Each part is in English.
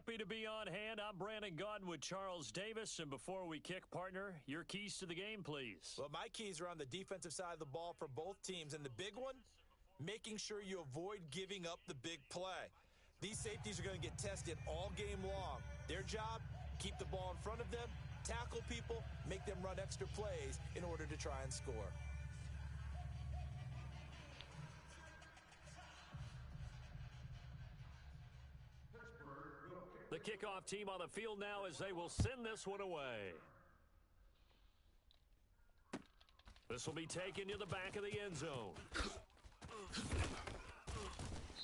happy to be on hand. I'm Brandon Gaudin with Charles Davis. And before we kick, partner, your keys to the game, please. Well, my keys are on the defensive side of the ball for both teams. And the big one, making sure you avoid giving up the big play. These safeties are going to get tested all game long. Their job, keep the ball in front of them, tackle people, make them run extra plays in order to try and score. The kickoff team on the field now as they will send this one away. This will be taken to the back of the end zone.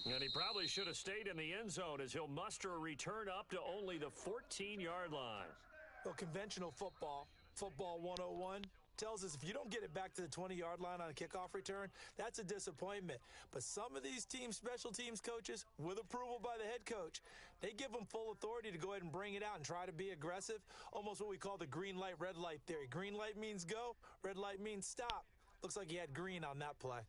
And he probably should have stayed in the end zone as he'll muster a return up to only the 14-yard line. Well, conventional football 101, tells us if you don't get it back to the 20-yard line on a kickoff return, that's a disappointment. But some of these teams, special teams coaches, with approval by the head coach, they give them full authority to go ahead and bring it out and try to be aggressive, almost what we call the green light, red light theory. Green light means go, red light means stop. Looks like he had green on that play.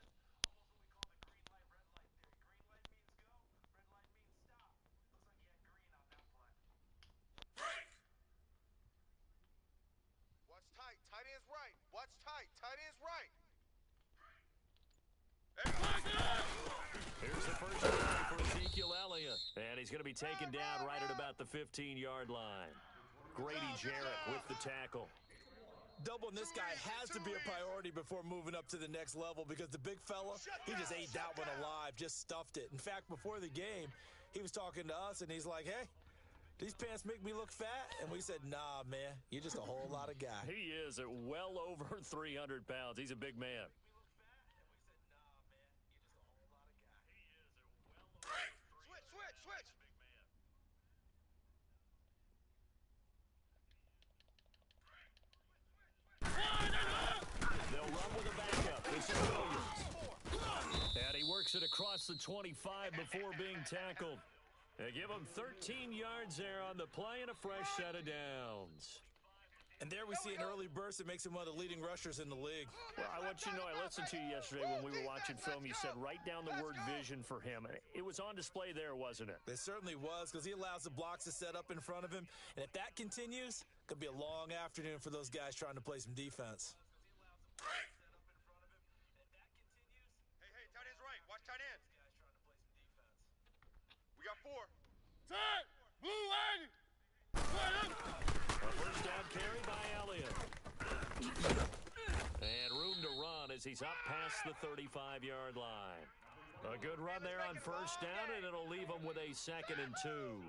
Tight end's right. Watch tight. Tight end's right. Here's the first down for Ezekiel Elliott. And he's going to be taken down right at about the 15-yard line. Grady Jarrett with the tackle. Doubling this guy has to be a priority before moving up to the next level because the big fella, he just ate that one alive, just stuffed it. In fact, before the game, he was talking to us, and he's like, hey, these pants make me look fat? And we said, nah, man, you're just a whole lot of guy. He is at well over 300 pounds. He's a big man. Switch. They'll run with a backup. This is Williams. And he works it across the 25 before being tackled. They give him 13 yards there on the play and a fresh set of downs. And there we see an early burst that makes him one of the leading rushers in the league. Well, I want you to know, I listened to you yesterday when we were watching film. You said write down the word vision for him. It was on display there, wasn't it? It certainly was, because he allows the blocks to set up in front of him. And if that continues, it could be a long afternoon for those guys trying to play some defense. Hey, tight end's right. Watch tight end. We got 4. Tight! Blue line! A first down carry by Elliott. And room to run as he's up past the 35-yard line. A good run there on first down, and it'll leave him with a 2nd and 2.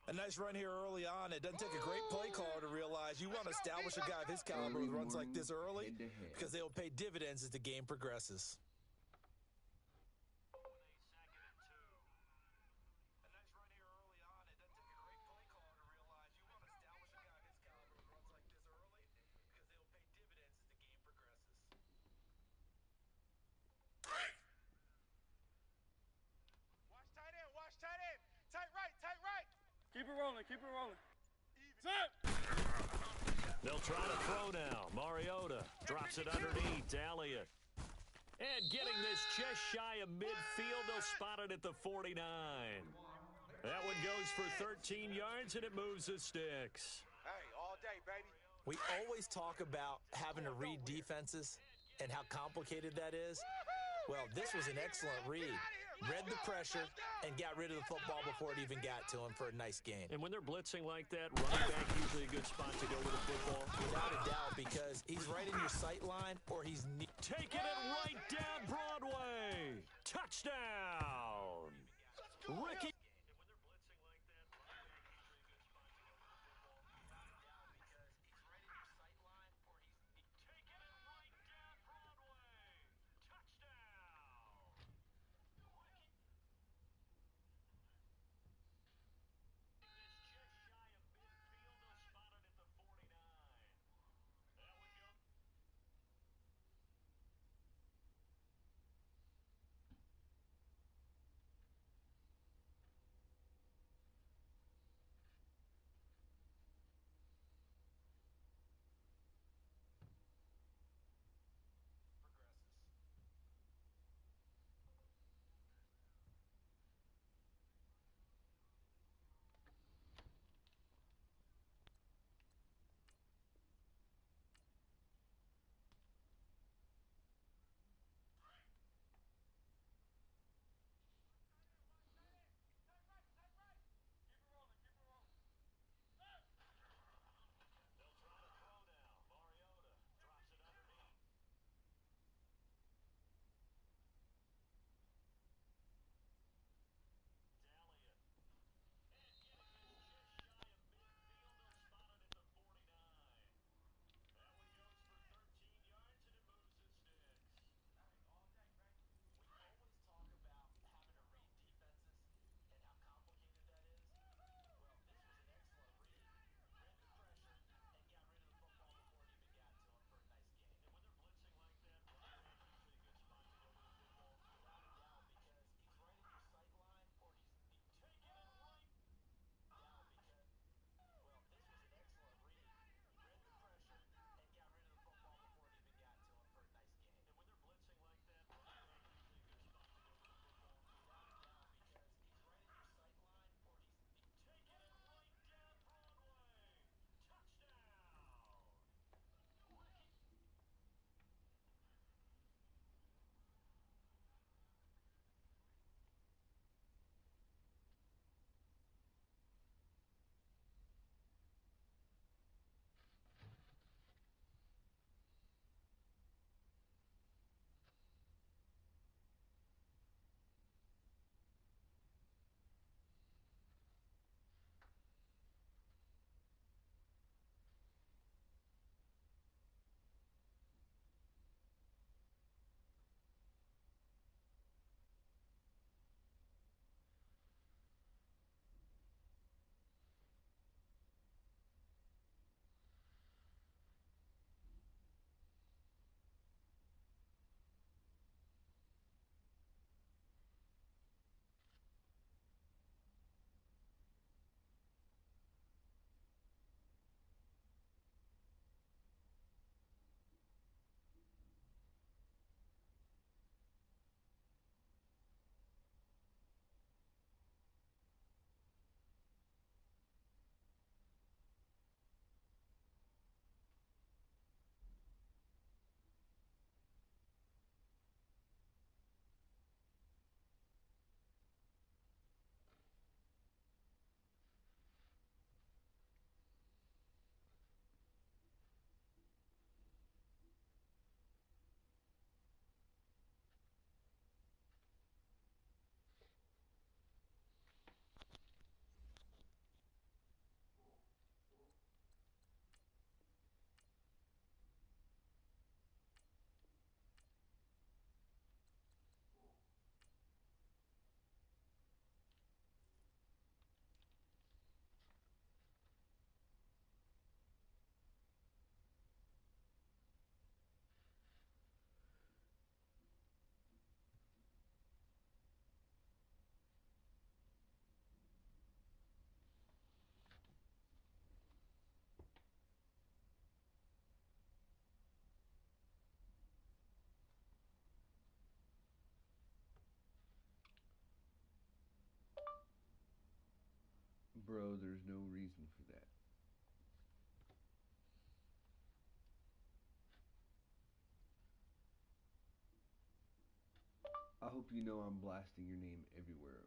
A nice run here early on. It doesn't take a great play caller to realize you want to establish a guy of his caliber with runs like this early because they will pay dividends as the game progresses. Keep it rolling. Set! They'll try to throw now. Mariota drops it underneath to Elliott. And getting this just shy of midfield, they'll spot it at the 49. That one goes for 13 yards, and it moves the sticks. Hey, all day, baby. We always talk about having to read defenses and how complicated that is. Well, this was an excellent read. Read the pressure and got rid of the football before it even got to him for a nice gain. And when they're blitzing like that, running back usually a good spot to go with the football. Without a doubt, because he's right in your sight line or he's taking it right down Broadway. Touchdown. Ricky. Bro, there's no reason for that. I hope you know I'm blasting your name everywhere.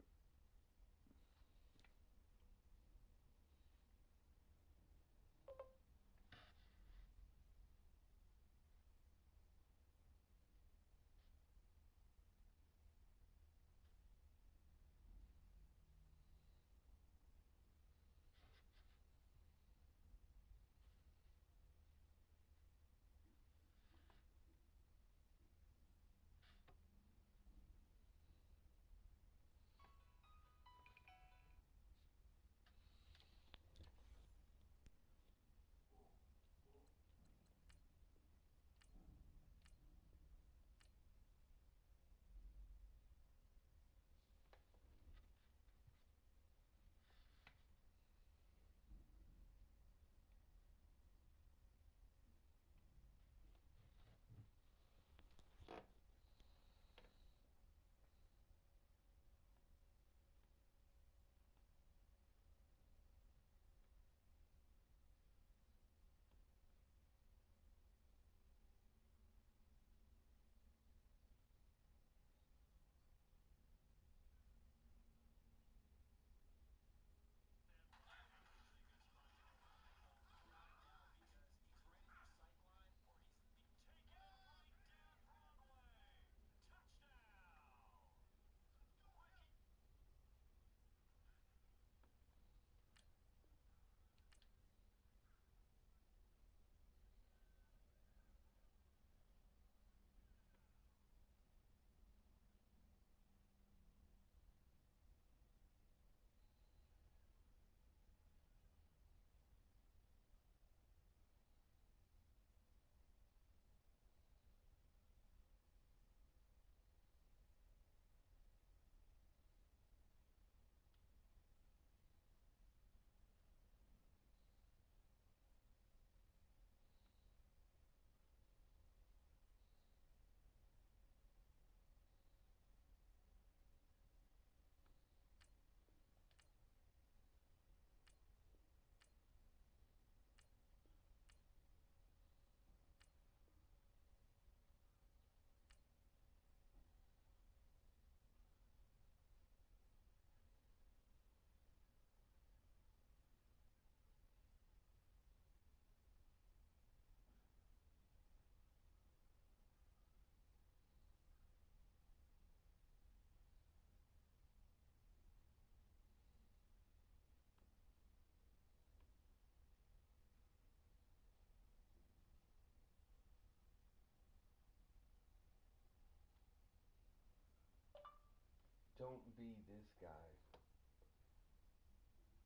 Don't be this guy.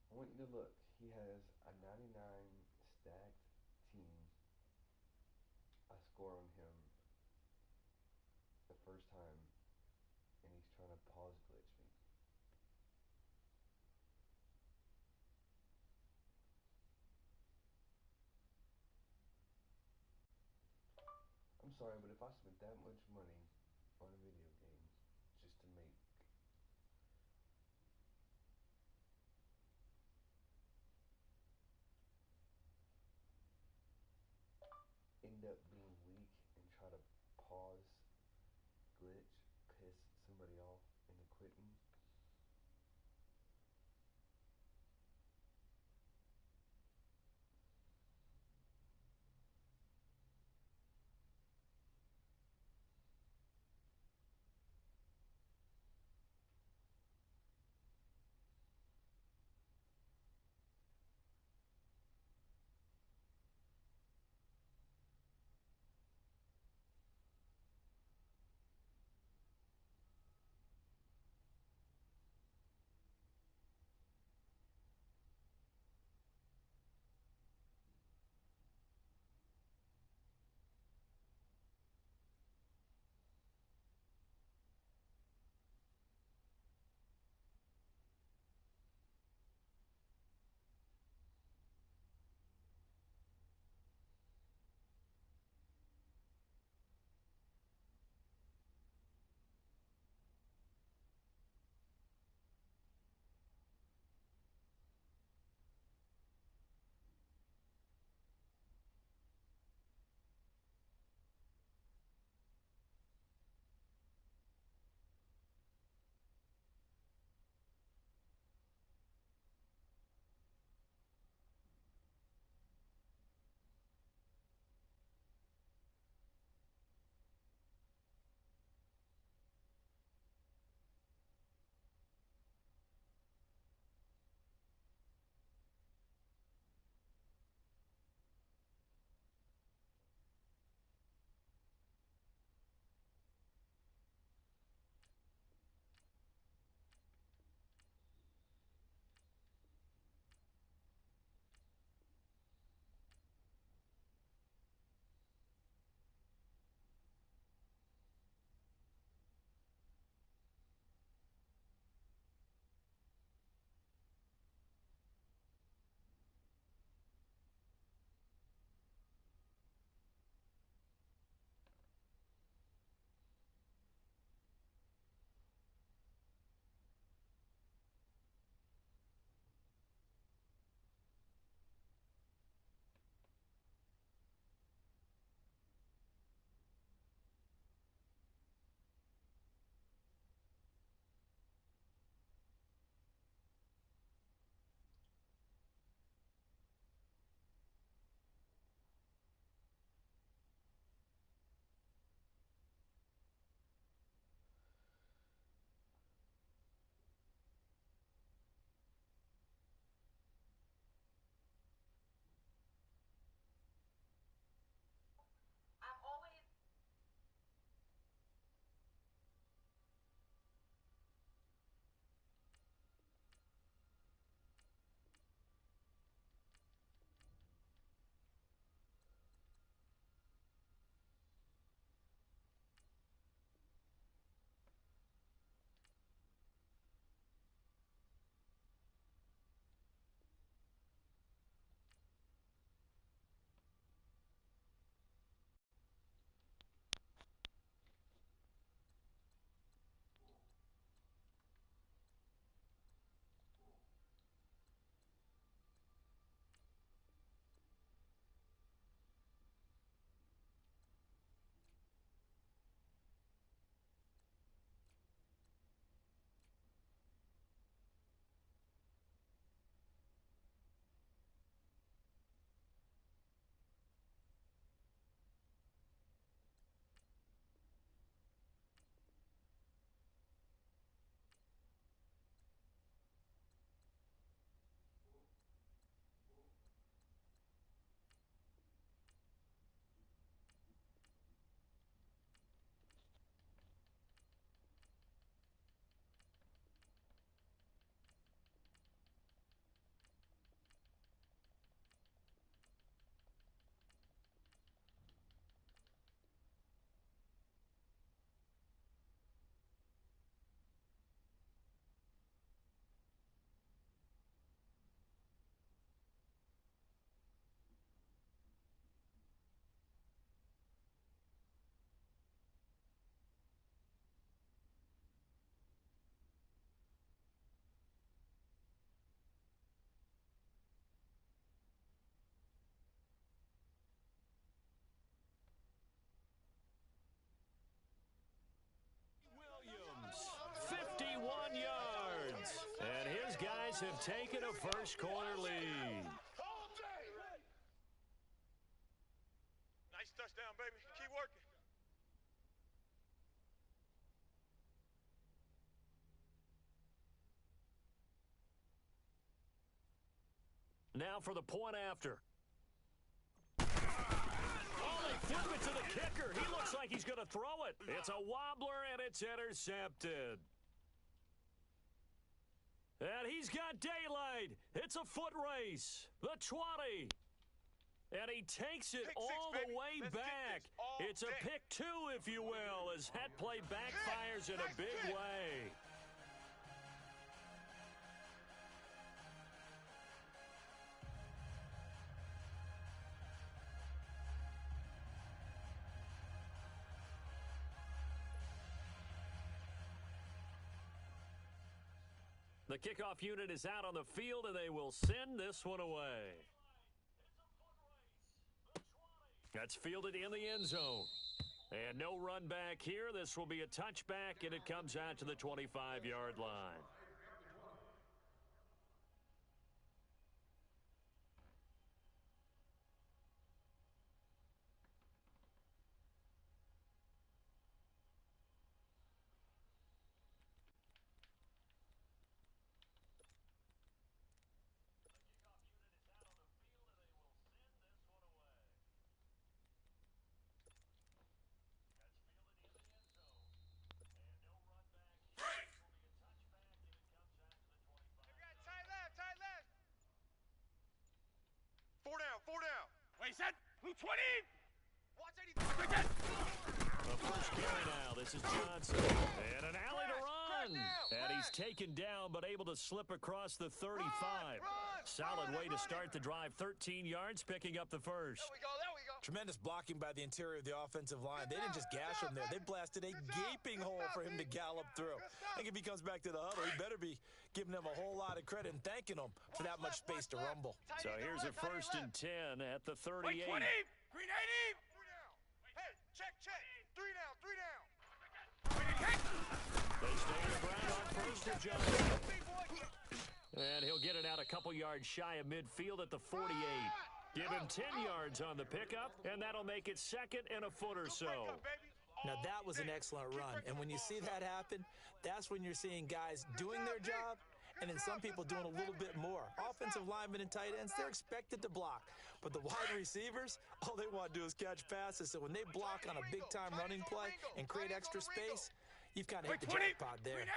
I want you to look. He has a 99 stacked team. I score on him the first time, and he's trying to pause glitch me. I'm sorry, but if I spent that much money on a video game just to make end up being weak and try to pause glitch, piss somebody off into quitting, have taken a first-quarter lead. Nice touchdown, baby. Keep working. Now for the point after. Oh, they flip it to the kicker. He looks like he's going to throw it. It's a wobbler, and it's intercepted. And he's got daylight. It's a foot race. The 20. And he takes it all the way back. It's a pick two, if you will, as that play backfires in a big way. The kickoff unit is out on the field, and they will send this one away. That's fielded in the end zone. And no run back here. This will be a touchback, and it comes out to the 25-yard line. Four down. Wait, set. Blue 20. Watch 83. The first carry now. This is Johnson. And an alley to run. And he's taken down, but able to slip across the 35. Solid way to start the drive. 13 yards, picking up the first. There we go. Tremendous blocking by the interior of the offensive line. They didn't just gash him there. They blasted a gaping hole for him to gallop through. I think if he comes back to the huddle, he better be giving them a whole lot of credit and thanking them for that much space to rumble. So here's a 1st and 10 at the 38. Wait, 20. Green 80. Hey, check. 3 down. They stay in the ground on 1st and Johnson. And he'll get it out a couple yards shy of midfield at the 48. Give him 10 yards on the pickup, and that'll make it 2nd and a foot or so. Now, that was an excellent run. And when you see that happen, that's when you're seeing guys doing their job and then some people doing a little bit more. Offensive linemen and tight ends, they're expected to block. But the wide receivers, all they want to do is catch passes. So when they block on a big-time running play and create extra space, you've kind of hit the jackpot there. Green 80.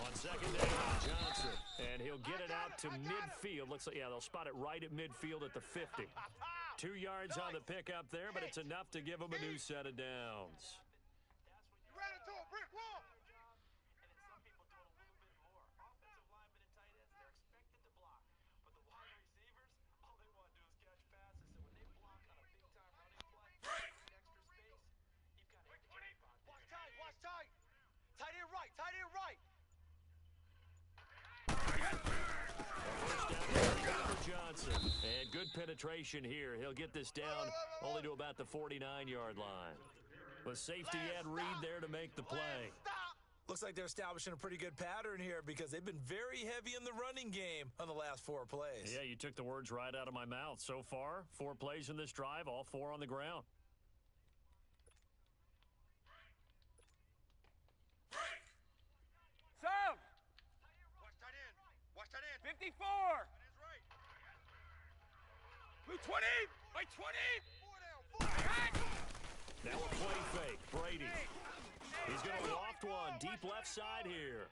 On 2nd down, Johnson. And he'll get it out to midfield. Looks like, yeah, they'll spot it right at midfield at the 50. 2 yards on the pickup there, but it's enough to give him a new set of downs. You ran into a brick wall. And then some people doing a little bit more. Offensive linemen and tight ends, they're expected to block. But the wide receivers, all they want to do is catch passes. So when they block on a big-time running play, create extra space, you've got to hit the jackpot there. Watch tight. Tight end right. First down for Johnson. And good penetration here. He'll get this down only to about the 49-yard line. With safety Ed Reed there to make the play. Looks like they're establishing a pretty good pattern here because they've been very heavy in the running game on the last 4 plays. Yeah, you took the words right out of my mouth. So far, 4 plays in this drive, all 4 on the ground. Sub. Watch tight end. 54. Tight end's right. Blue 20. Wait, 20. 4 down. Now a play fake. Brady. He's going to loft one deep left side here.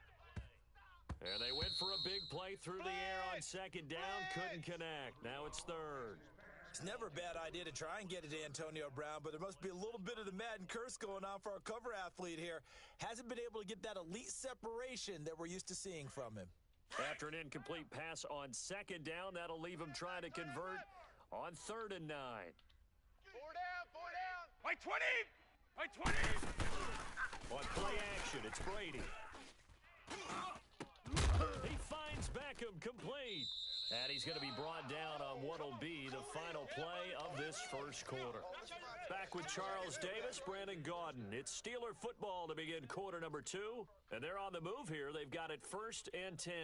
And they went for a big play through the air on 2nd down. Couldn't connect. Now it's 3rd. It's never a bad idea to try and get it to Antonio Brown, but there must be a little bit of the Madden curse going on for our cover athlete here. Hasn't been able to get that elite separation that we're used to seeing from him. After an incomplete pass on 2nd down, that'll leave him trying to convert on 3rd and 9. 4 down. Wait, 20. Wait, 20. On play action, it's Brady. He finds Beckham complete. And he's going to be brought down on what'll be the final play of this first quarter. Back with Charles Davis, Brandon Gaudin. It's Steeler football to begin quarter number 2. And they're on the move here. They've got it 1st and 10.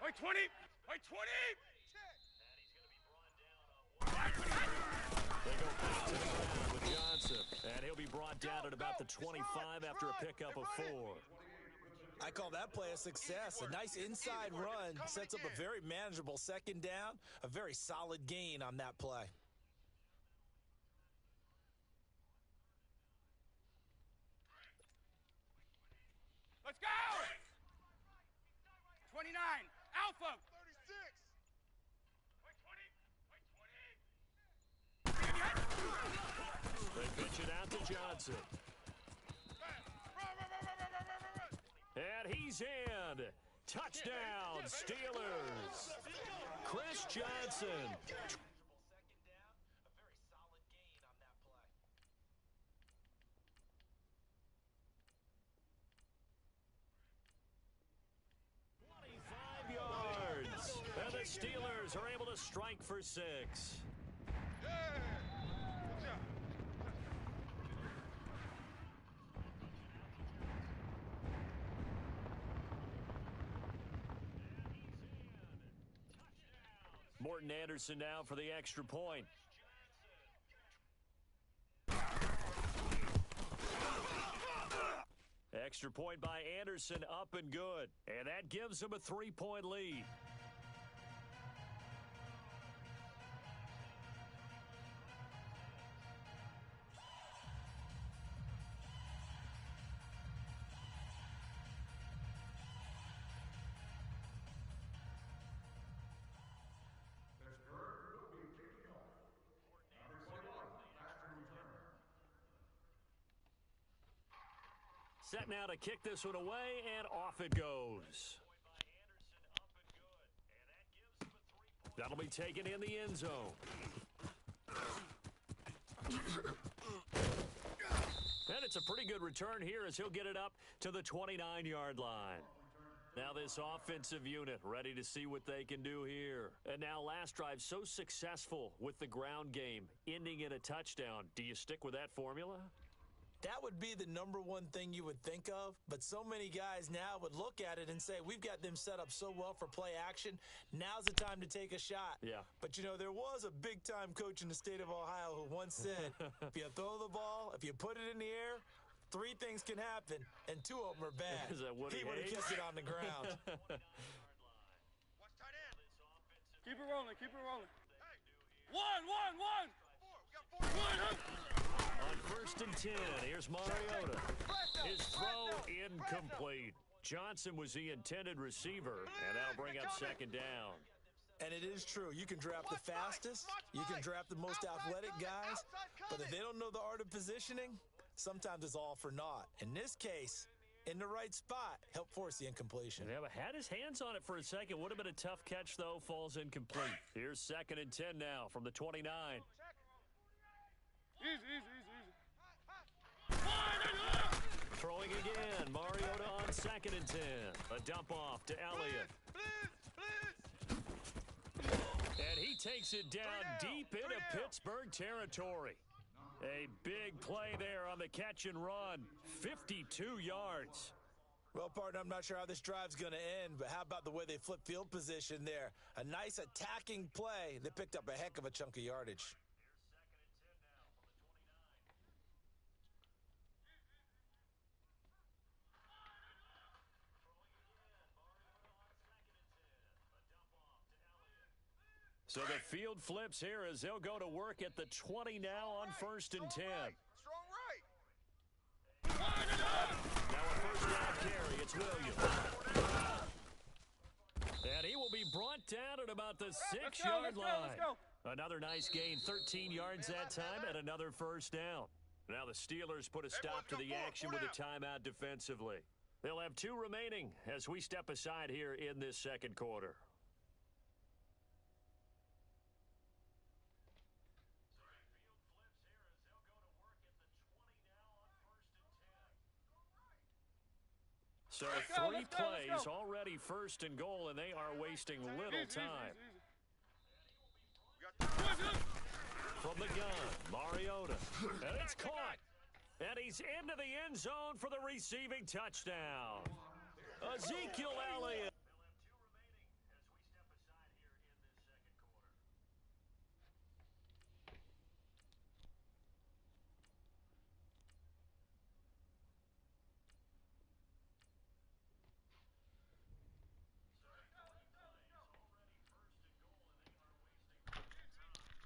Wait, 20! Wait, 20! They go back to the ground with Johnson. And he'll be brought down at about the 25 after a pickup of 4. I call that play a success. A nice inside run sets up a very manageable second down. A very solid gain on that play. Let's go! 29, Alpha! 36! They pitch it out to Johnson. And he's in. Touchdown, Steelers. Chris Johnson. Second down, a very solid gain on that play. 25 yards. And the Steelers are able to strike for 6. Yeah! Good job. Morton Anderson now for the extra point. Extra point by Anderson, up and good. And that gives him a 3-point lead. Set now to kick this one away, and off it goes. That'll be taken in the end zone. And it's a pretty good return here as he'll get it up to the 29-yard line. Now this offensive unit ready to see what they can do here. And now last drive so successful with the ground game, ending in a touchdown. Do you stick with that formula? That would be the number one thing you would think of, but so many guys now would look at it and say, we've got them set up so well for play action. Now's the time to take a shot. Yeah. But, you know, there was a big-time coach in the state of Ohio who once said, if you throw the ball, if you put it in the air, 3 things can happen, and 2 of them are bad. Is that what he would have kissed it on the ground. Watch tight end. Keep it rolling, keep it rolling. Hey. One. 4. We got 4. On 1st and 10, here's Mariota. His throw incomplete. Johnson was the intended receiver, and that'll bring up 2nd down. And it is true. You can draft the fastest. You can draft the most athletic guys. But if they don't know the art of positioning, sometimes it's all for naught. In this case, in the right spot, help force the incompletion. Yeah, but had his hands on it for a second. Would have been a tough catch, though. Falls incomplete. Here's 2nd and 10 now from the 29. Easy. Throwing again. Mariota on 2nd and 10. A dump off to Elliott. And he takes it down deep into Pittsburgh territory. A big play there on the catch and run. 52 yards. Well, partner, I'm not sure how this drive's going to end, but how about the way they flip field position there? A nice attacking play. They picked up a heck of a chunk of yardage. So the field flips here as they'll go to work at the 20 now on 1st and 10. Strong right. Now a 1st down carry. It's Williams. And he will be brought down at about the 6-yard line. Let's go. Another nice gain, 13 yards that time, and another 1st down. Now the Steelers put a stop to the action with a timeout defensively. They'll have 2 remaining as we step aside here in this 2nd quarter. So Let's go, 3 let's go, let's plays go. already first and goal, and they are wasting little Easy, time. easy. From the gun, Mariota. And it's caught. And he's into the end zone for the receiving touchdown. Ezekiel Elliott.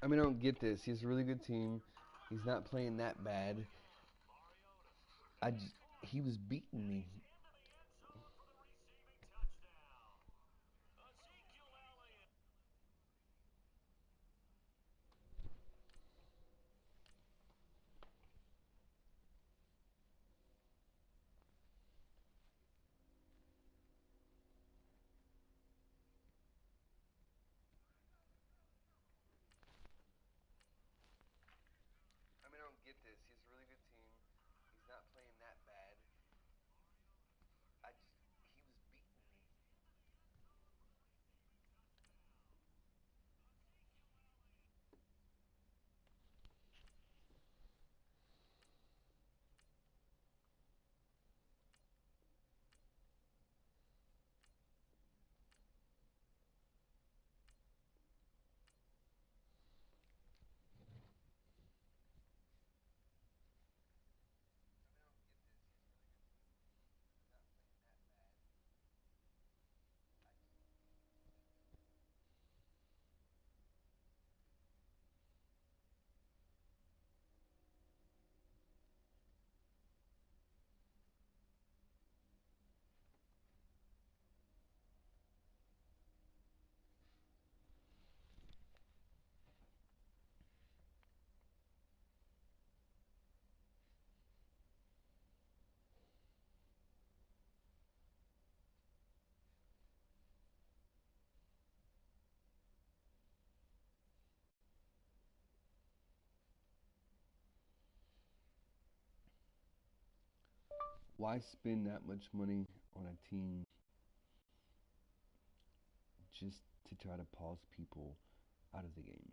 I mean, I don't get this. He has a really good team. He's not playing that bad. He was beating me. I mean, I don't get this. He has a really good team. He's not playing that bad. He was beating me. Why spend that much money on a team just to try to pause people out of the game?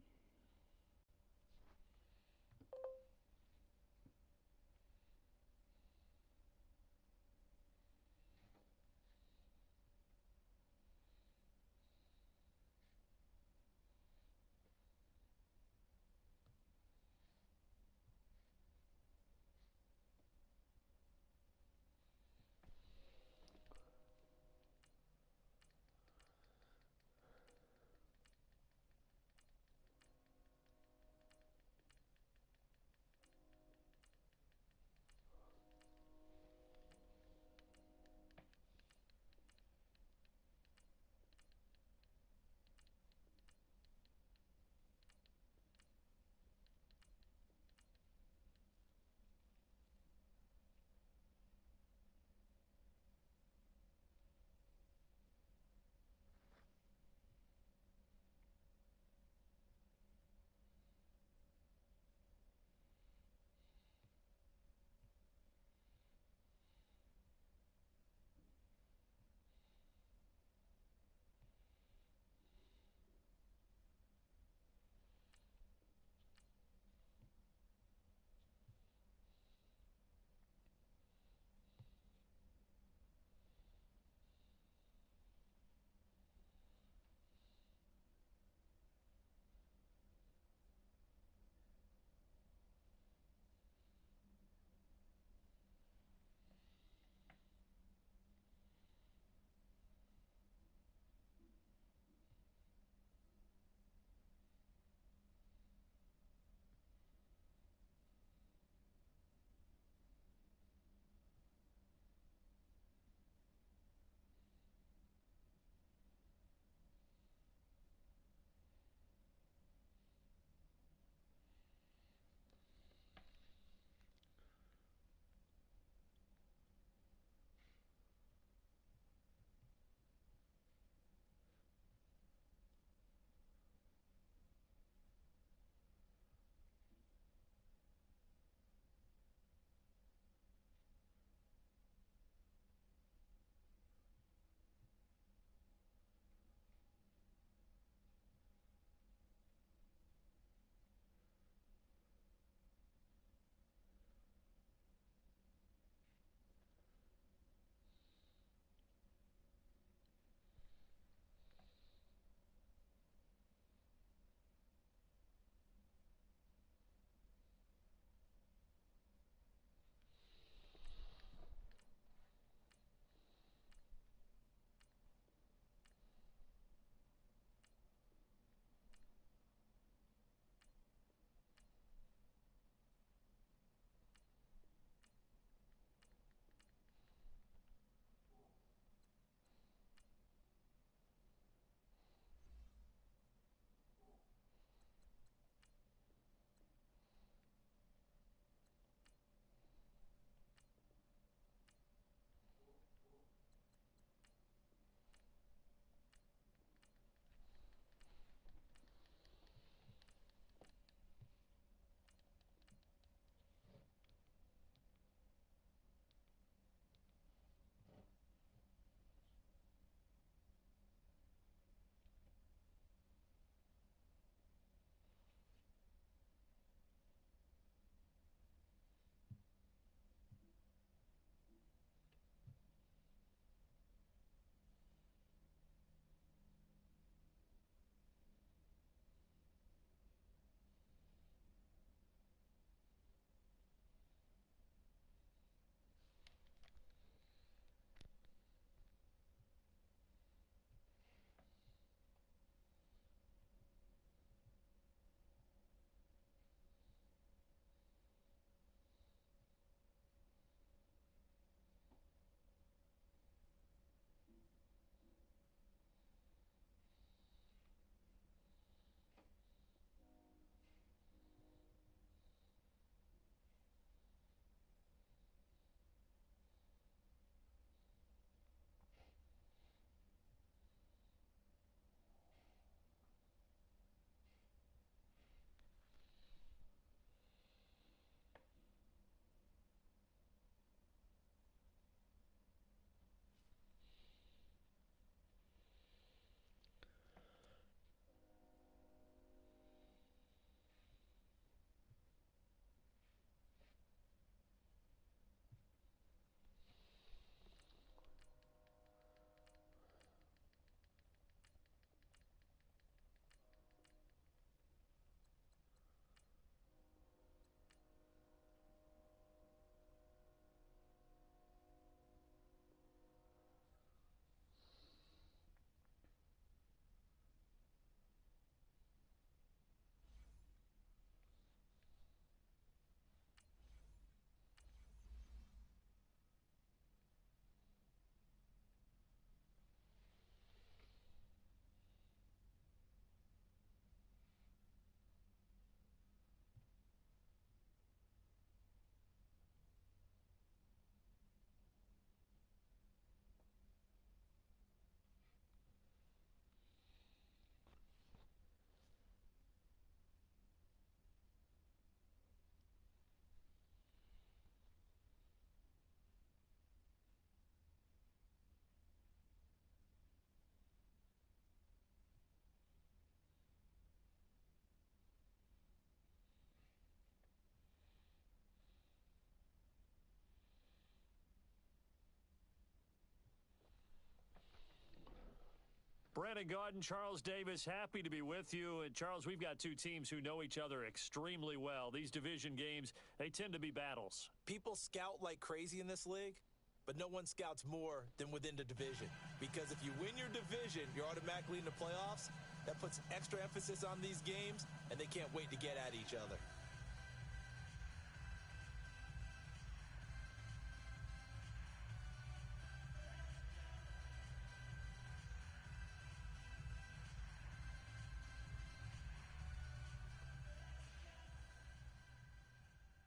Brandon Gaudin, Charles Davis, happy to be with you. And, Charles, we've got two teams who know each other extremely well. These division games, they tend to be battles. People scout like crazy in this league, but no one scouts more than within the division. Because if you win your division, you're automatically in the playoffs. That puts extra emphasis on these games, and they can't wait to get at each other.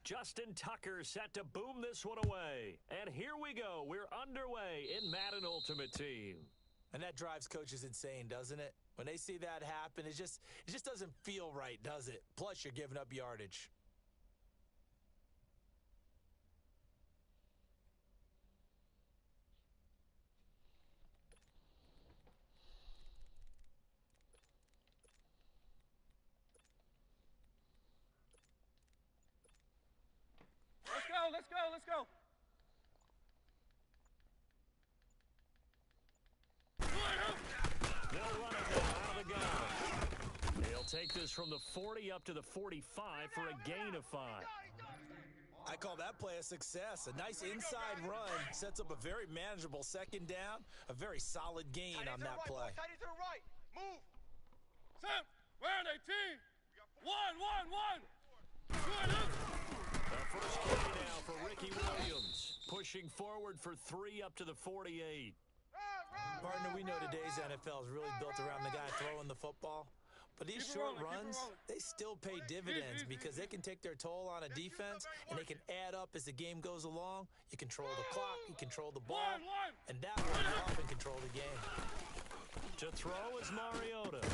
Justin Tucker set to boom this one away. And here we go. We're underway in Madden Ultimate Team. And that drives coaches insane, doesn't it? When they see that happen, it just doesn't feel right, does it? Plus, you're giving up yardage. Let's go, let's go. They'll run it out of the gun. He'll take this from the 40 up to the 45 for a gain of 5. I call that play a success. A nice inside run sets up a very manageable second down, a very solid gain on that play. Tight end to the right. Move. Sam, we're on 18. 1, 1, 1. Good. The first carry now for Ricky Williams. Pushing forward for 3 up to the 48. Partner, we know today's NFL is really built around the guy throwing the football. But these short runs, they still pay dividends because they can take their toll on a defense, and they can add up as the game goes along. You control the clock, you control the ball, and that way you often control the game. To throw is Mariota.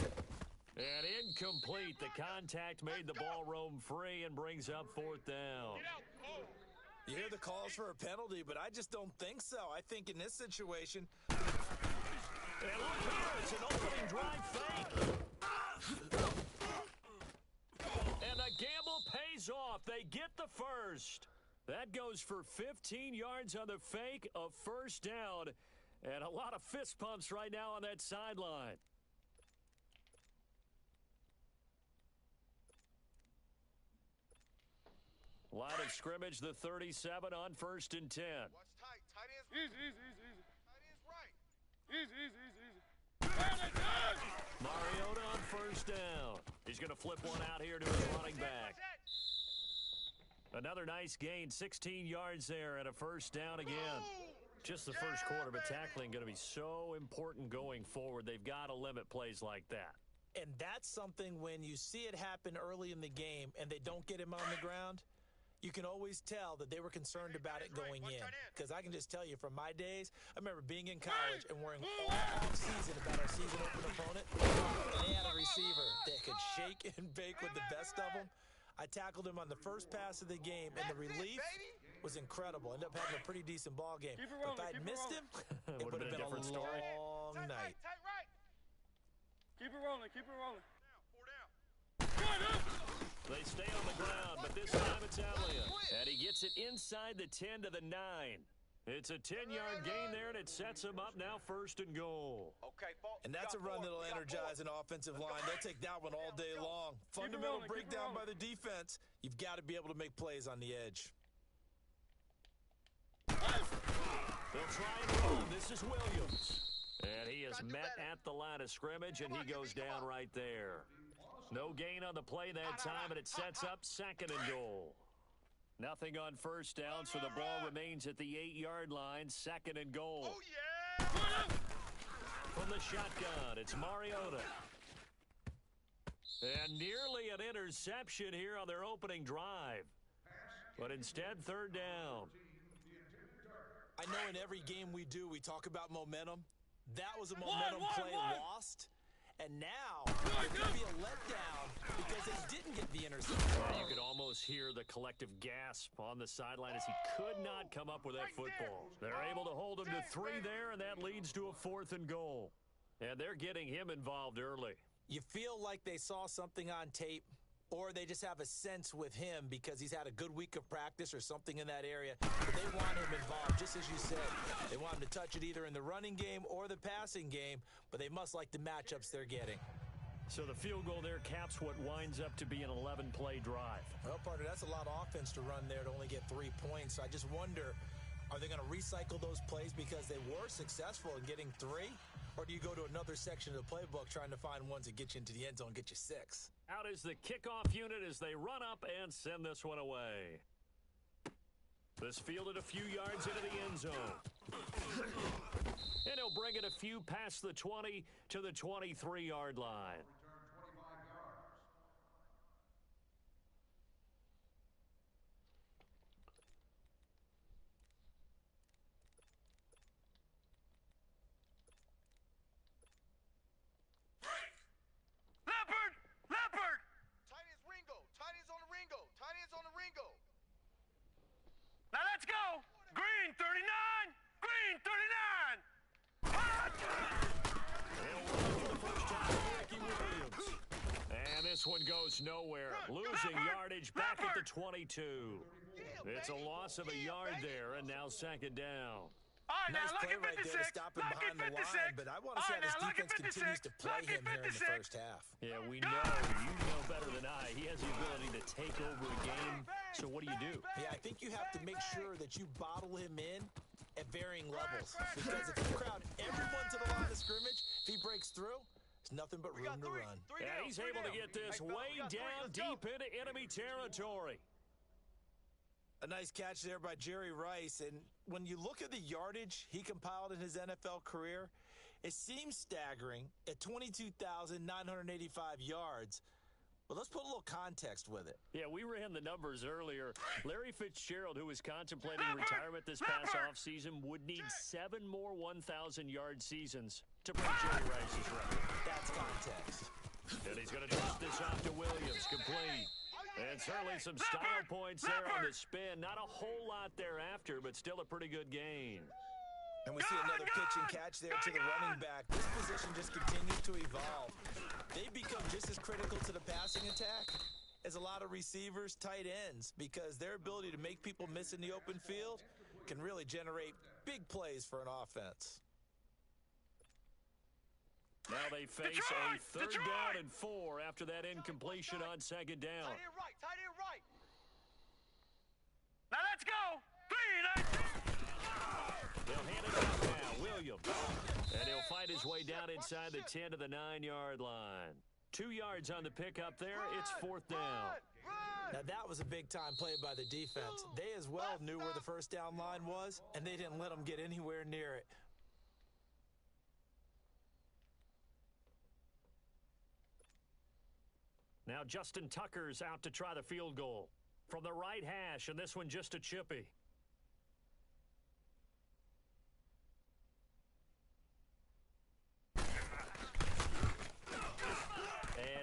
And incomplete. The contact made the ball roam free and brings up 4th down. You hear the calls for a penalty, but I just don't think so. I think in this situation... And look here, it's an opening drive fake. And the gamble pays off. They get the first. That goes for 15 yards on the fake, a first down. And a lot of fist pumps right now on that sideline. Line of scrimmage, the 37 on 1st and 10. Watch tight. Tight end's Easy. Tight end's right. Easy. Mariota on 1st down. He's going to flip one out here to his running back. Another nice gain, 16 yards there and a first down again. Just the first quarter, but tackling going to be so important going forward. They've got to limit plays like that. And that's something when you see it happen early in the game and they don't get him on the ground, you can always tell that they were concerned about it going in. Because I can just tell you from my days, I remember being in college and worrying all off-season about our season open opponent. And they had a receiver that could shake and bake with the best of them. I tackled him on the first pass of the game, and the relief was incredible. Ended up having a pretty decent ball game. But if I'd missed him, it would have been a different story. long night. Tight right. Keep it rolling. 4 down. They stay on the ground, but this time it's Elliott. And he gets it inside the 10 to the 9. It's a 10-yard gain there, and it sets him up now 1st and goal. Okay, And that's a run that'll energize an offensive line. They'll take that one all day long. Fundamental breakdown by the defense. You've got to be able to make plays on the edge. They'll try and run. This is Williams. And he is met at the line of scrimmage, and he goes down right there. No gain on the play that time, and it sets up 2nd and goal. Nothing on 1st down, so the ball remains at the 8-yard line, 2nd and goal. Oh, yeah! From the shotgun, it's Mariota. And nearly an interception here on their opening drive. But instead, 3rd down. I know in every game we do, we talk about momentum. That was a momentum play lost. And now, there could be a letdown because they didn't get the interception. Well, you could almost hear the collective gasp on the sideline as he could not come up with that football. They're able to hold him to 3 there, and that leads to a 4th and goal. And they're getting him involved early. You feel like they saw something on tape, or they just have a sense with him because he's had a good week of practice or something in that area. But they want him involved, just as you said. They want him to touch it either in the running game or the passing game, but they must like the matchups they're getting. So the field goal there caps what winds up to be an 11-play drive. Well, partner, that's a lot of offense to run there to only get 3 points. So I just wonder, are they going to recycle those plays because they were successful in getting 3? Or do you go to another section of the playbook trying to find ones that get you into the end zone and get you 6? Out is the kickoff unit as they run up and send this one away. This fielded a few yards into the end zone. And he'll bring it a few past the 20 to the 23-yard line. Now let's go! Green 39! Green 39! And this one goes nowhere. Losing yardage back at the 22. It's a loss of a yard there, and now second down. All right, Nice now, play right there to stop him behind the line, but I want to see how this defense continues to play him here in the first half. Yeah, we know. You know better than I. He has the ability to take over a game. So what do you do? Yeah, I think you have to make sure that you bottle him in at varying levels. Because if you crowd everyone to the line of scrimmage, if he breaks through, there's nothing but room to run. Yeah, he's able to get this way down deep into enemy territory. A nice catch there by Jerry Rice. And when you look at the yardage he compiled in his NFL career, it seems staggering at 22,985 yards. But let's put a little context with it. Yeah, we ran the numbers earlier. Larry Fitzgerald, who was contemplating retirement this past offseason, would need 7 more 1,000-yard seasons to break Jerry Rice's record. That's context. And he's going to toss this off to Williams, complete. And certainly some style points there on the spin. Not a whole lot thereafter, but still a pretty good gain. And we see another pitch and catch there to the running back. This position just continues to evolve. They become just as critical to the passing attack as a lot of receivers, tight ends, because their ability to make people miss in the open field can really generate big plays for an offense. Now they face a third down and 4 after that incompletion on second down. Tight end right. Now let's go! They'll hand it off now, Williams. And he'll fight his way down inside the 10 to the 9-yard line. 2 yards on the pickup there. It's fourth down. Now that was a big-time play by the defense. They as well knew where the first down line was, and they didn't let them get anywhere near it. Now Justin Tucker's out to try the field goal from the right hash, and this one just a chippy. And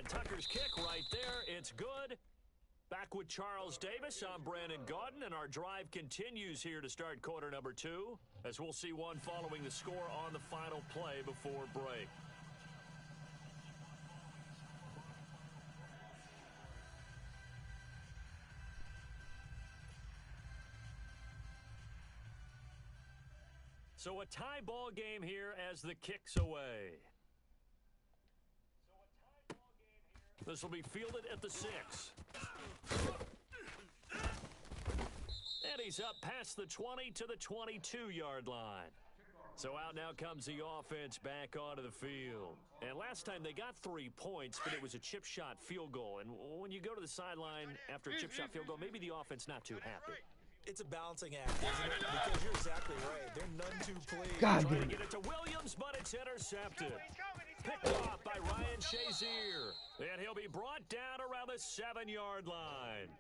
Tucker's kick right there. It's good. Back with Charles Davis. I'm Brandon Gaudin, and our drive continues here to start quarter number 2, as we'll see one following the score on the final play before break. So a tie ball game here as the kick's away. This will be fielded at the 6. And he's up past the 20 to the 22-yard line. So out now comes the offense back onto the field. And last time they got 3 points, but it was a chip shot field goal. And when you go to the sideline after a chip shot field goal, maybe the offense not too happy. It's a balancing act, isn't it? Because you're exactly right. They're none too pleased. Trying to get it to Williams, but it's intercepted. Picked off by Ryan Shazier. And he'll be brought down around the 7-yard line.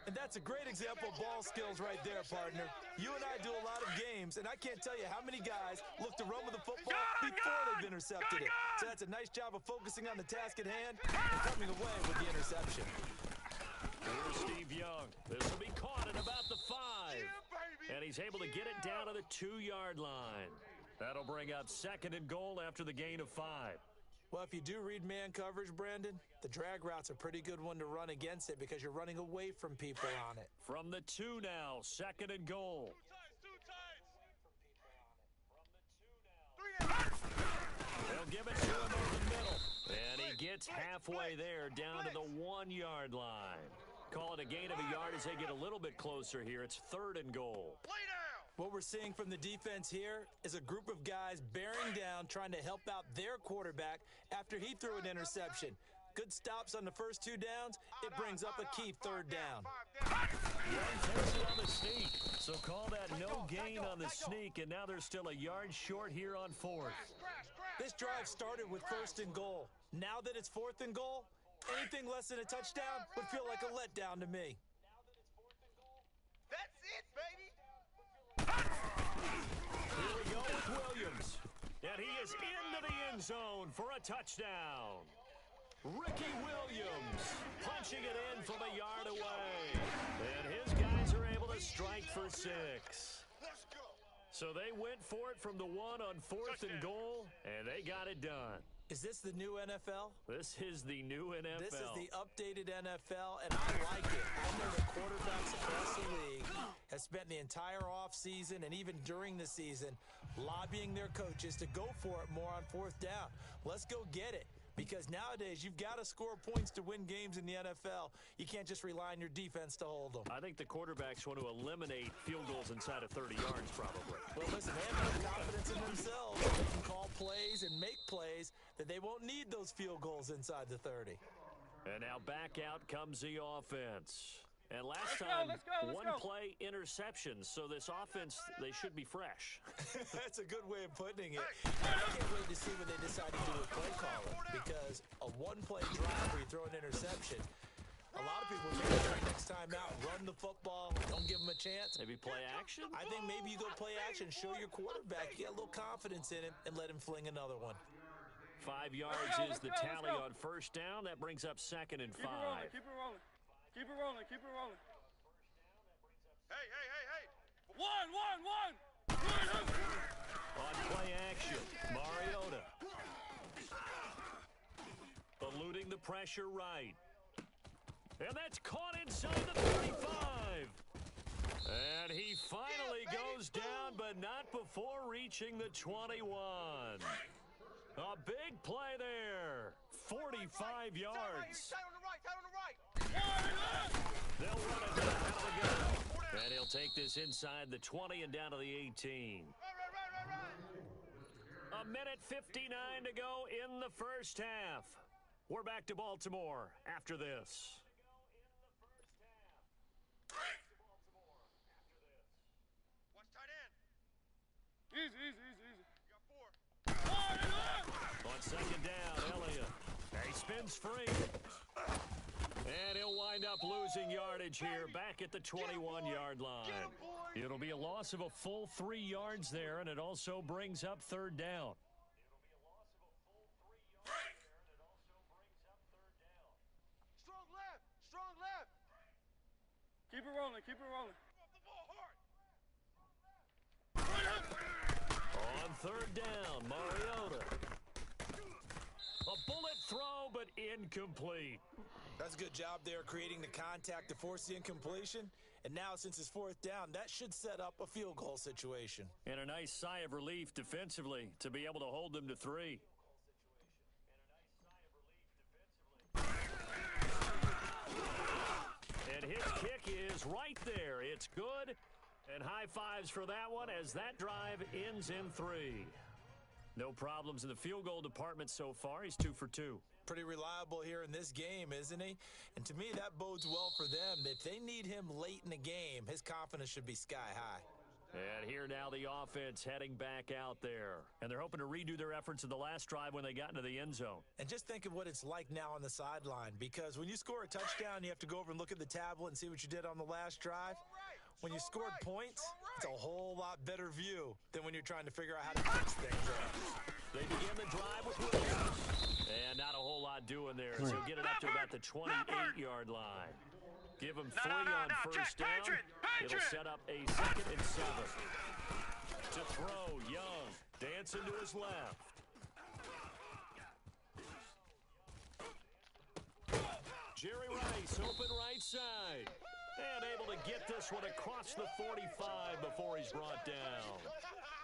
And that's a great example of ball skills right there, partner. You and I do a lot of games, and I can't tell you how many guys look to run with the football before they've intercepted it. So that's a nice job of focusing on the task at hand and coming away with the interception. Here's Steve Young. This will be caught at about the 5. And he's able to get it down to the 2-yard line. That'll bring up second and goal after the gain of 5. Well, if you do read man coverage, Brandon, the drag route's a pretty good one to run against it because you're running away from people on it. From the 2 now, 2nd and goal. They'll give it to him over the middle. And he gets halfway there down to the 1-yard line. Call it a gain of a yard as they get a little bit closer here. It's 3rd and goal. What we're seeing from the defense here is a group of guys bearing down, trying to help out their quarterback after he threw an interception. Good stops on the first 2 downs. It brings up a key 3rd down. Young takes it on the sneak. So call that no gain on the sneak, and now they're still a yard short here on 4th. This drive started with 1st and goal. Now that it's 4th and goal, anything less than a touchdown would feel like a letdown to me. That's it, baby. Here we go with Williams. And he is into the end zone for a touchdown. Ricky Williams punching it in from a yard away. And his guys are able to strike for 6. Let's go. So they went for it from the 1 on 4th and goal, and they got it done. Is this the new NFL? This is the new NFL. This is the updated NFL, and I like it. I know the quarterbacks across the league have spent the entire offseason and even during the season lobbying their coaches to go for it more on 4th down. Let's go get it. Because nowadays, you've got to score points to win games in the NFL. You can't just rely on your defense to hold them. I think the quarterbacks want to eliminate field goals inside of 30 yards, probably. Well, listen, they have enough confidence in themselves. They can call plays and make plays that they won't need those field goals inside the 30. And now back out comes the offense. And last Let's time, go. one play interceptions, so this offense, they should be fresh. That's a good way of putting it. I can't wait to see what they decide to do with play calling, because a one-play drive where you throw an interception, a lot of people may try next time out, run the football, don't give them a chance. Maybe play action? I think maybe you go play action, show your quarterback, you get a little confidence in him, and let him fling another one. 5 yards is the tally on 1st down. That brings up 2nd and 5. Keep it rolling. Keep it rolling. Keep it rolling. Hey. One. On play action, Mariota. Eluding the pressure right. And that's caught inside the 35. And he finally goes down, but not before reaching the 21. A big play there. 45 yards. Tight on the right. They'll run it down out of the gun. And he'll take this inside the 20 and down to the 18. A minute 59 to go in the 1st half. We're back to Baltimore after this. Watch tight end. Easy. You got 4. On 2nd down, Elliott. He spins free. And he'll wind up losing yardage here back at the 21-yard line. It'll be a loss of a full 3 yards there, and it also brings up 3rd down. Strong left. Keep it rolling. Off the ball hard. On 3rd down, Mariota. A bullet throw, but incomplete. That's a good job there creating the contact to force the incompletion. And now, since it's 4th down, that should set up a field goal situation. And a nice sigh of relief defensively to be able to hold them to 3. And his kick is right there. It's good. And high fives for that one as that drive ends in 3. No problems in the field goal department so far. He's 2 for 2. Pretty reliable here in this game, isn't he? And to me, that bodes well for them. If they need him late in the game, his confidence should be sky high. And here now the offense heading back out there. And they're hoping to redo their efforts in the last drive when they got into the end zone. And just think of what it's like now on the sideline, because when you score a touchdown, you have to go over and look at the tablet and see what you did on the last drive. When you scored points, it's a whole lot better view than when you're trying to figure out how to fix things up. They begin the drive with Williams. And not a whole lot doing there. So get it up to about the 28-yard line. Give him 3 on 1st down. It'll set up a 2nd and 7. To throw, Young. Dancing to his left. Jerry Rice, open right side. And able to get this one across the 45 before he's brought down.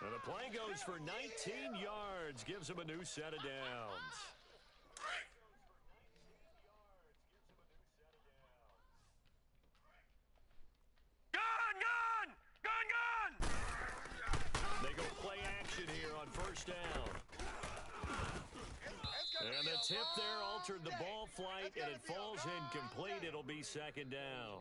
And the play goes for 19 yards, gives him a new set of downs. They go play action here on first down. And the tip there altered the ball flight, and it falls incomplete. It'll be second down.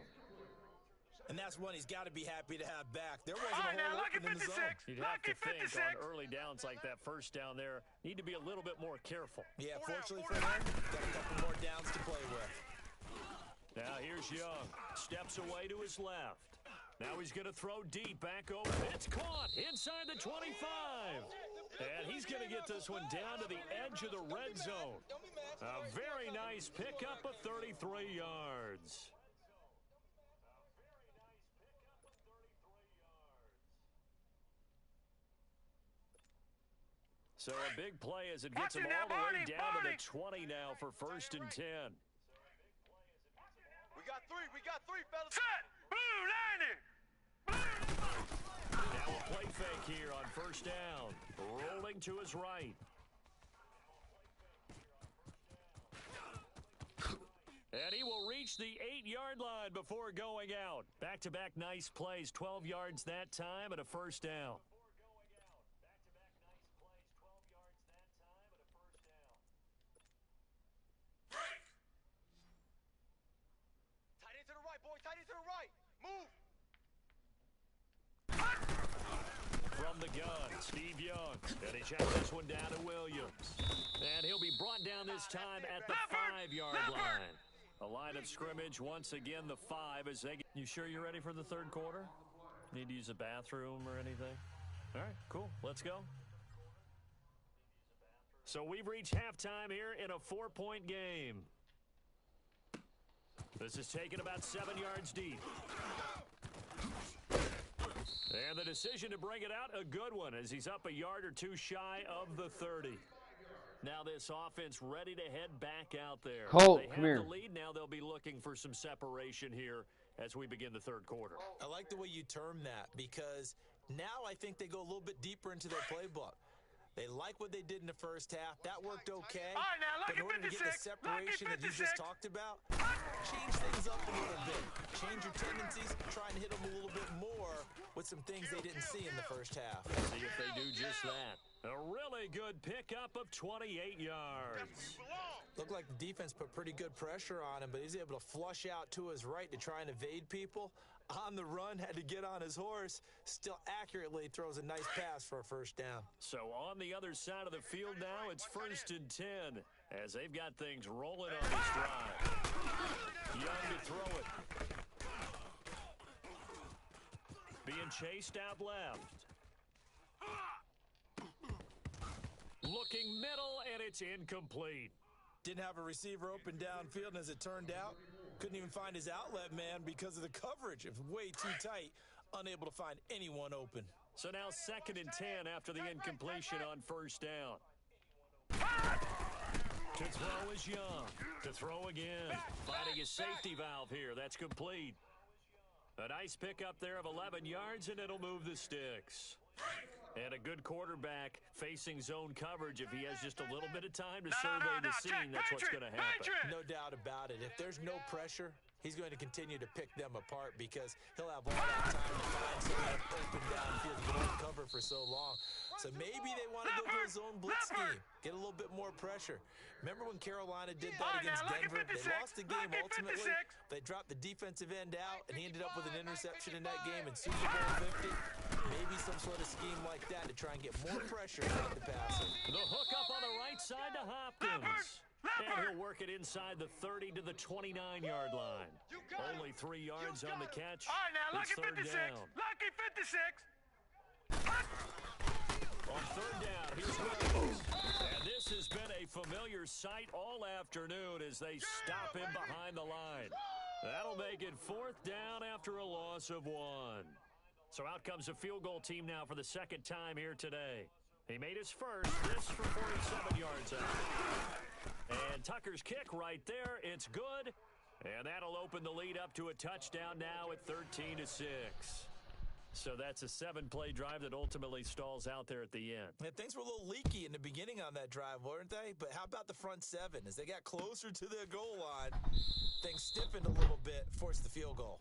And that's one he's got to be happy to have back. There wasn't a whole open in the zone. You'd have to think on early downs like that first down there, need to be a little bit more careful. Yeah, fortunately for him, got a couple more downs to play with. Now here's Young. Steps away to his left. Now he's going to throw deep back over. It's caught inside the 25. And he's going to get this one down to the edge of the red zone. A very nice pickup of 33 yards. So a big play as it gets him all the way down to the 20 now for 1st and 10. We got three, fellas. Set! Blue 90! Now a play fake here on first down. Rolling to his right. And he will reach the 8-yard line before going out. Back-to-back nice plays, 12 yards that time and a first down. Tight end to the right. Move. From the gun, Steve Young. And he checks this one down to Williams. And he'll be brought down this time at the 5-yard line. A line of scrimmage, once again, the 5 as they get... You sure you're ready for the third quarter? Need to use a bathroom or anything? All right, cool. Let's go. So we've reached halftime here in a 4-point game. This is taken about 7 yards deep. And the decision to bring it out, a good one, as he's up a yard or two shy of the 30. Now this offense ready to head back out there. Colt, they have come here. the lead now. They'll be looking for some separation here as we begin the third quarter. I like the way you term that, because now I think they go a little bit deeper into their playbook. They like what they did in the first half. That worked okay. All right, now, but in order to get the separation that you just talked about, change things up a little bit. Change your tendencies. Try and hit them a little bit more with some things they didn't see in the first half. See if they do just that. A really good pickup of 28 yards. Looked like the defense put pretty good pressure on him, but he's able to flush out to his right to try and evade people. On the run, had to get on his horse. Still accurately throws a nice pass for a first down. So on the other side of the field now, it's 1st and 10 as they've got things rolling on this drive. Young to throw it. Being chased out left. Looking middle, and it's incomplete. Didn't have a receiver open downfield, and as it turned out, couldn't even find his outlet man because of the coverage. It was way too tight, unable to find anyone open. So now 2nd and 10 after the incompletion on first down. To throw is Young. To throw again. Finding his safety valve here. That's complete. A nice pickup there of 11 yards, and it'll move the sticks. And a good quarterback facing zone coverage. If he has just a little bit of time to survey the scene, that's what's going to happen. No doubt about it. If there's no pressure, he's going to continue to pick them apart because he'll have all that time to find someone open downfield. You don't cover for so long. So maybe they want to go to a zone blitz scheme, get a little bit more pressure. Remember when Carolina did that against Denver? They lost the game ultimately. They dropped the defensive end out, and he ended up with an interception in that game in Super Bowl 50. Maybe some sort of scheme like that to try and get more pressure on the passer. The hook up on the right side to Hopkins. And he'll work it inside the 30 to the 29-yard line. Only 3 yards on the catch. All right, now, It's lucky 56. down. Lucky 56. On third down, here's Williams. And this has been a familiar sight all afternoon as they stop him behind the line. That'll make it 4th down after a loss of 1. So out comes a field goal team now for the 2nd time here today. He made his first, this for 47 yards out. And Tucker's kick right there, it's good. And that'll open the lead up to a touchdown now at 13-6. So that's a 7-play drive that ultimately stalls out there at the end. Yeah, things were a little leaky in the beginning on that drive, weren't they? But how about the front seven? As they got closer to their goal line, things stiffened a little bit, forced the field goal.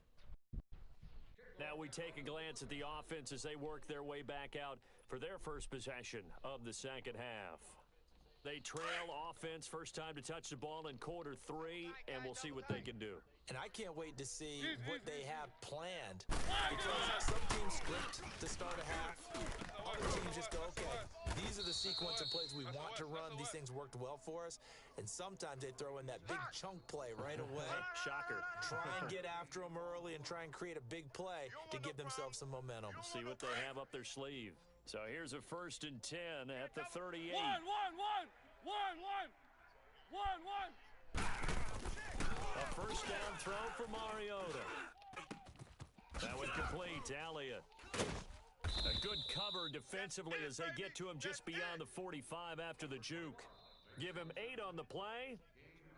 Now we take a glance at the offense as they work their way back out for their first possession of the second half. They trail offense first time to touch the ball in quarter 3, and we'll see what they can do. And I can't wait to see what they have planned. Because some teams script to start a half. Other teams just go, okay, these are the sequence of plays we want to run. These things worked well for us. And sometimes they throw in that big chunk play right away. Shocker. Try and get after them early and try and create a big play to give themselves some momentum. We'll see what they have up their sleeve. So here's a 1st and 10 at the 38. One. A first down throw for Mariota. That would complete to Elliott. A good cover defensively as they get to him just beyond the 45 after the juke. Give him 8 on the play,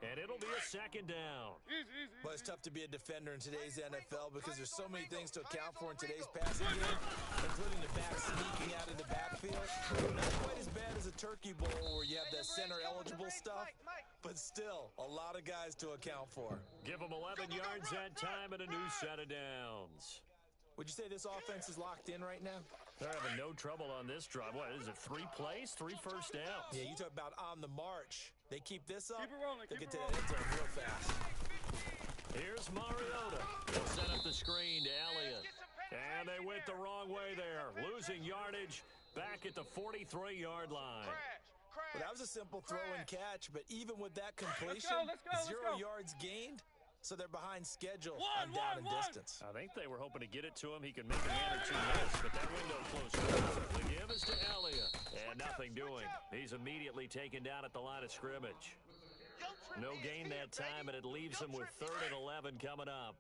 and it'll be a second down. Well, it's tough to be a defender in today's NFL because there's so many things to account for in today's passing game, including the back sneaking out of the backfield. Not quite as bad as a turkey bowl where you have that center-eligible stuff, but still a lot of guys to account for. Give them 11 yards that time and a new set of downs. Would you say this offense is locked in right now? They're having no trouble on this drive. What is it, 3 plays, 3 first downs? Yeah, you talk about on the march. They keep this up, Keep it rolling, they'll keep get it to that end zone real fast. Here's Mariota. They'll set up the screen to Elliott. And they went the wrong way there, losing yardage back at the 43-yard line. Well, that was a simple throw and catch, but even with that completion, Let's go. 0 yards gained, so they're behind schedule on down and distance. I think they were hoping to get it to him. He could make a man or 2 miss, but that window closed. The give is to Elliott, and nothing doing. He's immediately taken down at the line of scrimmage. No gain that time, and it leaves him with 3rd and 11 coming up.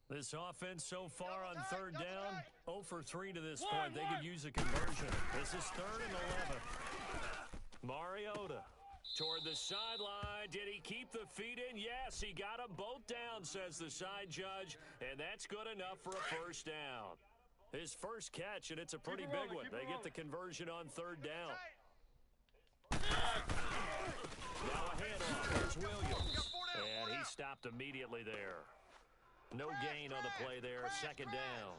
This offense so far on 3rd down, 0 for 3 to this point. They could use a conversion. This is 3rd and 11. Mariota toward the sideline. Did he keep the feet in? Yes, he got them both down, says the side judge, and that's good enough for a first down. His first catch, and it's a pretty big one. They get the conversion on 3rd down. Now a handoff. Here's Williams, and he stopped immediately there. No gain on the play there. 2nd down.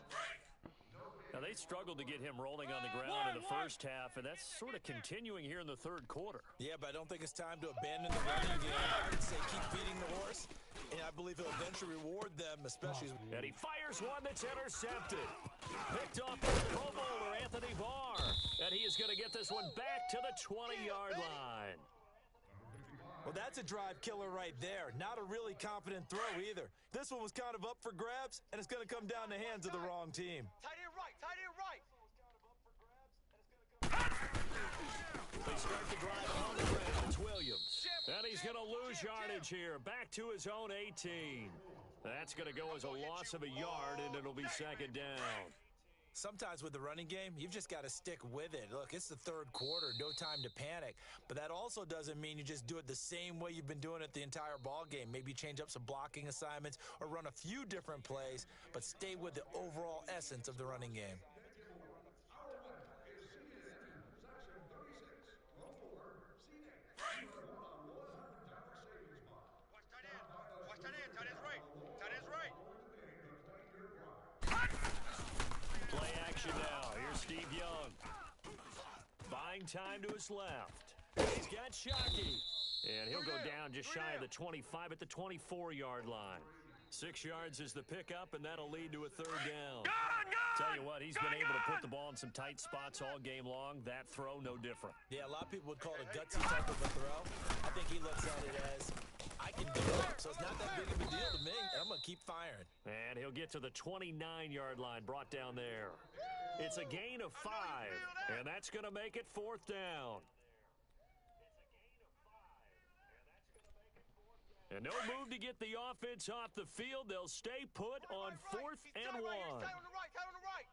Now, they struggled to get him rolling on the ground in the first half, and that's sort of continuing here in the 3rd quarter. Yeah, but I don't think it's time to abandon the running game. I would say keep feeding the horse, and I believe he'll eventually reward them, especially. And he fires one that's intercepted. Picked off by Pro Bowler Anthony Barr, and he is going to get this one back to the 20-yard line. Well, that's a drive killer right there. Not a really confident throw either. This one was kind of up for grabs, and it's going to come down the hands of the wrong team. Tight end right. They start the drive on the ground. It's Williams. And he's going to lose yardage here. Back to his own 18. That's going to go as a loss of a yard, and it'll be 2nd down. Sometimes with the running game, you've just got to stick with it. Look, it's the 3rd quarter, no time to panic. But that also doesn't mean you just do it the same way you've been doing it the entire ball game. Maybe change up some blocking assignments or run a few different plays, but stay with the overall essence of the running game. Play action now. Here's Steve Young. Buying time to his left. He's got Shockey. And he'll go down just shy of the 25 at the 24-yard line. 6 yards is the pickup, and that'll lead to a 3rd down. Tell you what, he's been able to put the ball in some tight spots all game long. That throw, no different. Yeah, a lot of people would call it a gutsy type of a throw. I think he looks at it as, I can do it, so it's not that big of a deal to me, and I'm going to keep firing. And he'll get to the 29-yard line, brought down there. It's a gain of 5, and that's going to make it 4th down. And no move to get the offense off the field. They'll stay put on 4th and 1. Tight on the right.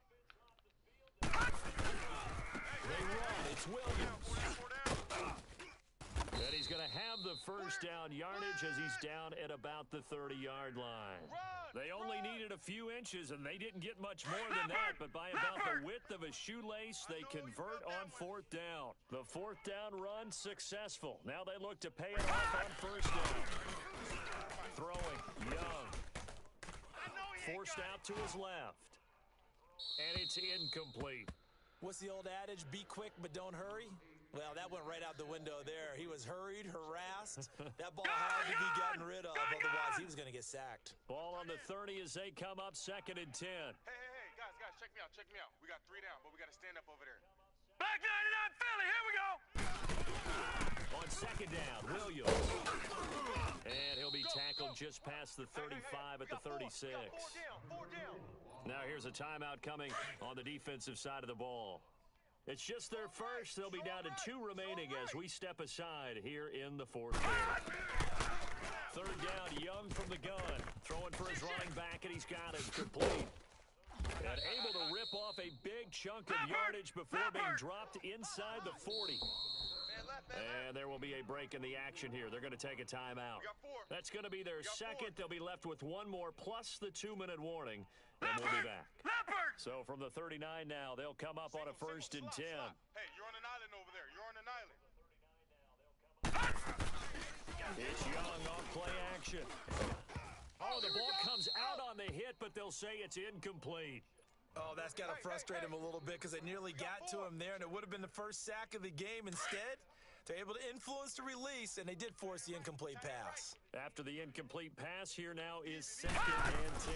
They run. It's Williams. And he's going to have the first down yardage as he's down at about the 30-yard line. They only needed a few inches, and they didn't get much more than that, but by about the width of a shoelace, they convert on fourth down. The fourth down run successful. Now they look to pay it off on first down. Throwing, Young. Forced out to his left. And it's incomplete. What's the old adage? Be quick, but don't hurry? Well, that went right out the window there. He was hurried, harassed. That ball had to be gotten rid of, otherwise he was going to get sacked. Ball on the 30 as they come up 2nd and 10. Hey, guys, check me out. We got 3 down, but we got to stand up over there. Back 99 Philly, here we go. On 2nd down, Williams. And he'll be tackled just past the 35 at the 36. Four down. Now here's a timeout coming on the defensive side of the ball. It's just their first. They'll be down to 2 remaining as we step aside here in the 4th quarter. 3rd down, Young from the gun. Throwing for his running back, and he's got it complete. And able to rip off a big chunk of yardage before being dropped inside the 40. And there will be a break in the action here. They're going to take a timeout. That's going to be their second. They'll be left with 1 more plus the 2-minute warning, and we'll be back. So from the 39 now, they'll come up on a 1st and 10. Hey, you're on an island over there. You're on an island. It's Young off play action. Oh, the ball comes out on the hit, but they'll say it's incomplete. Oh, that's got to frustrate him a little bit because they nearly got to him there, and it would have been the first sack of the game. Instead, they're able to influence the release, and they did force the incomplete pass. After the incomplete pass, here now is 2nd and 10.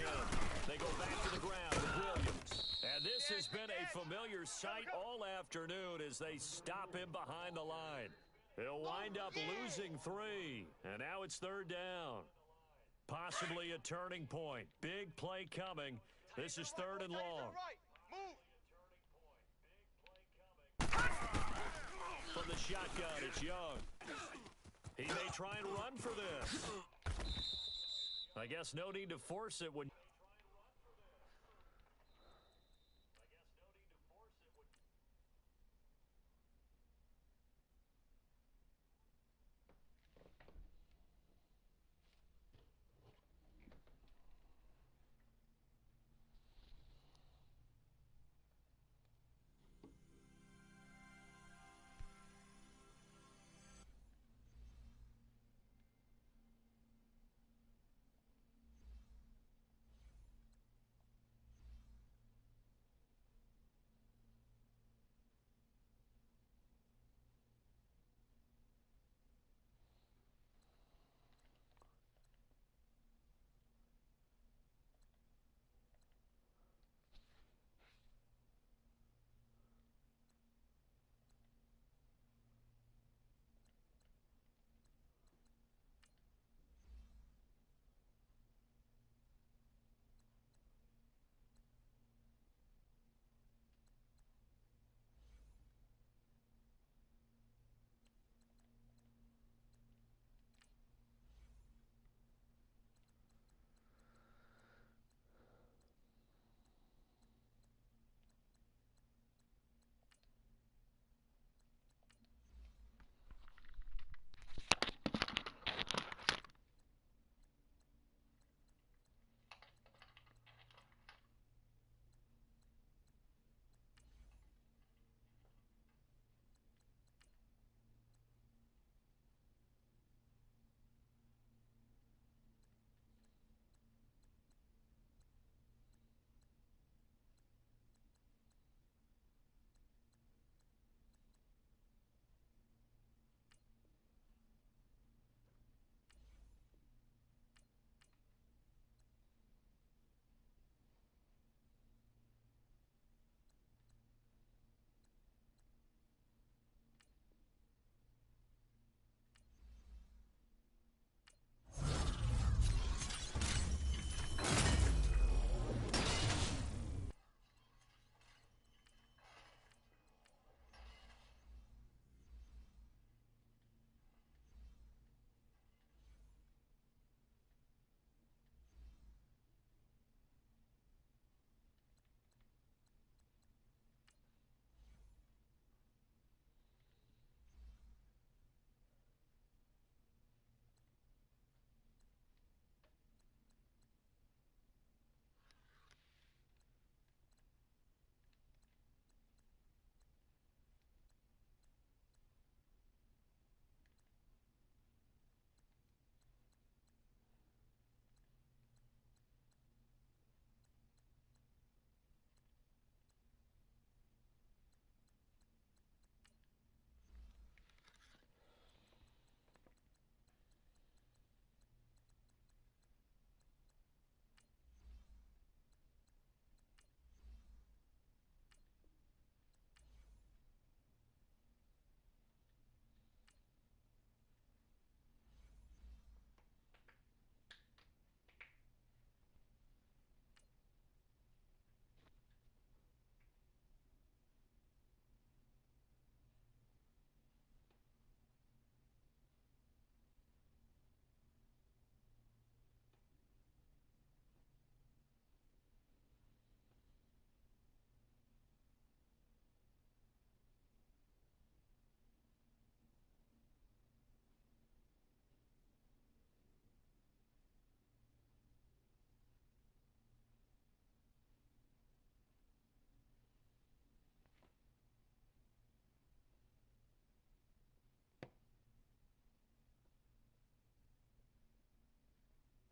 They go back to the ground with Williams. And this has been a familiar sight all afternoon as they stop him behind the line. He'll wind up losing 3, and now it's 3rd down. Possibly a turning point. Big play coming. This is 3rd and long. From the shotgun, it's Young. He may try and run for this. I guess no need to force it when...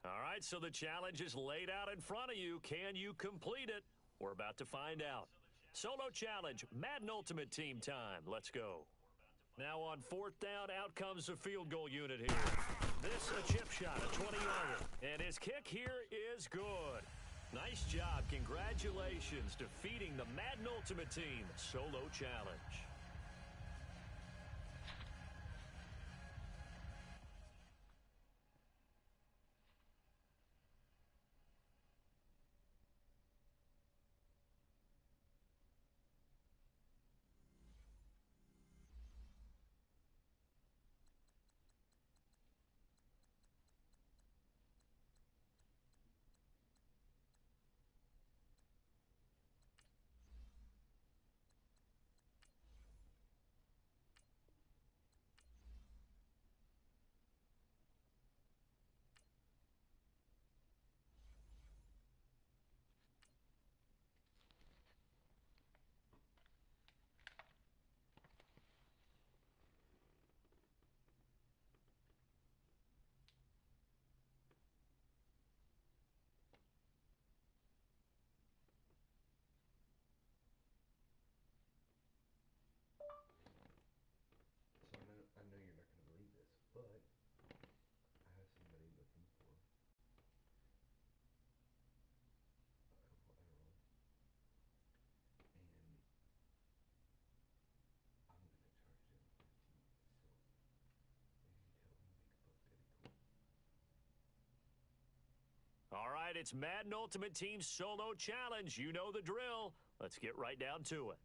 All right, so the challenge is laid out in front of you. Can you complete it? We're about to find out. Solo challenge, Madden Ultimate Team time. Let's go. Now on 4th down, out comes the field goal unit here. This a chip shot, a 20-yarder. And his kick here is good. Nice job. Congratulations defeating the Madden Ultimate Team solo challenge. So I know you're not going to believe this, but I have somebody looking for a couple Adderall, and I'm going to charge them 15. So if you can help me make a buck, that'd be cool. All right, it's Madden Ultimate Team solo challenge. You know the drill. Let's get right down to it.